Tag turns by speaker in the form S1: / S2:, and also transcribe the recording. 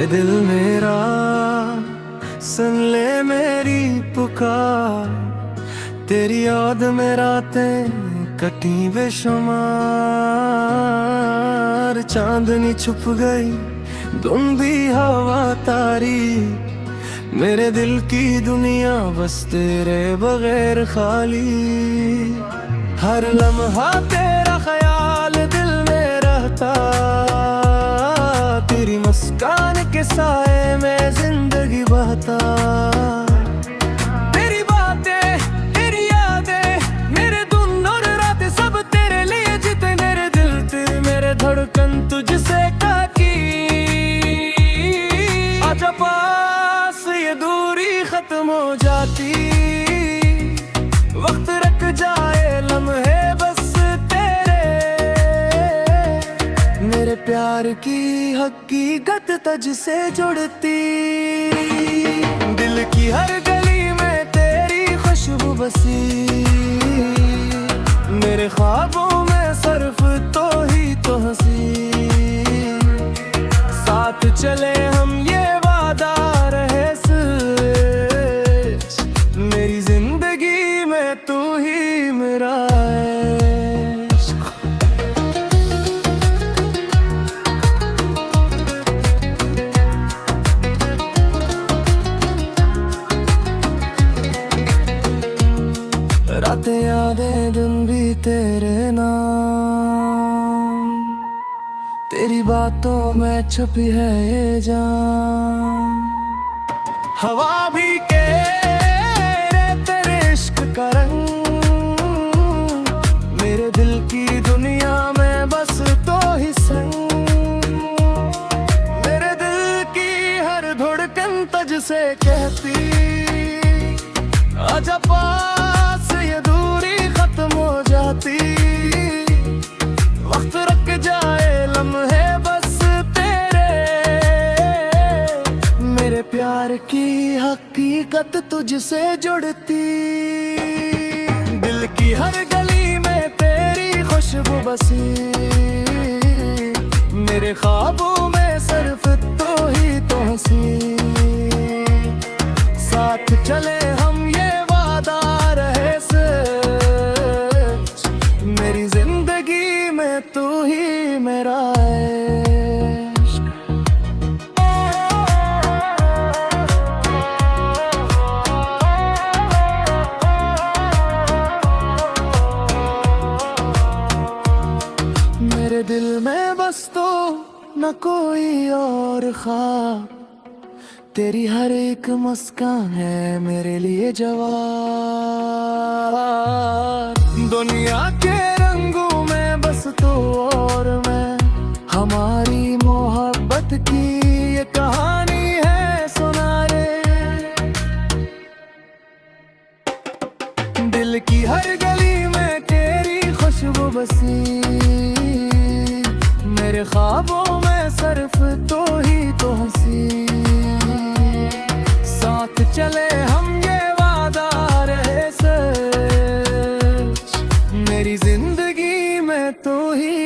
S1: दिल मेरा सुन ले मेरी पुकार, तेरी याद में रातें कटी बेशुमार। चांदनी छुप गई धुंधी हवा तारी, मेरे दिल की दुनिया बस तेरे बगैर खाली। हर लम्हा तेरा ख्याल दिल में रहता, तेरी मुस्कान के साए में जिंदगी बहता। तेरी बातें तेरी यादें मेरे धुन और रातें सब तेरे लिए जीते। मेरे दिल तेरे मेरे धड़कन तुझसे काकी। आजा पास ये दूरी खत्म हो जाती, वक्त रख जाए लम्हे बस तेरे। मेरे प्यार की हकीकत तुझसे जुड़ती, दिल की हर गली में तेरी खुशबू बसी। मेरे ख्वाबों में सिर्फ तो ही तो हंसी, साथ चले हम ये वादा रहे सच। मेरी जिंदगी में तू ही मेरा इश्क। रातें यादें दिन भी तेरे नाम, तेरी बातों में छुपी है ये जान। हवा भी के तेरे इश्क का रंग, मेरे दिल की दुनिया में बस तो ही संग। मेरे दिल की हर धड़कन तुझसे कहती, आजा पास ये दूरी खत्म हो जाती। वक्त रख जाए लम्हे बस तेरे, मेरे प्यार की हकीकत तुझसे जुड़ती। दिल की हर गली में तेरी खुशबू बसी, मेरे ख्वाबों में सिर्फ तो ही तो हंसी। साथ चले हम ये वादा रहे सच, मेरी जिंदगी में तू ही मेरा इश्क। मेरे दिल में बस तो न कोई और ख्वाब, तेरी हर एक मुस्कान है मेरे लिए जवाब। दुनिया के रंगों में बस तो और मैं, हमारी मोहब्बत की ये कहानी है सुना रे। दिल की हर गली में तेरी खुशबू बसी, मेरे ख्वाबों में सिर्फ तो ही तो हंसी। साथ चले हम ये वादा रहे सच, मेरी जिंदगी में तू ही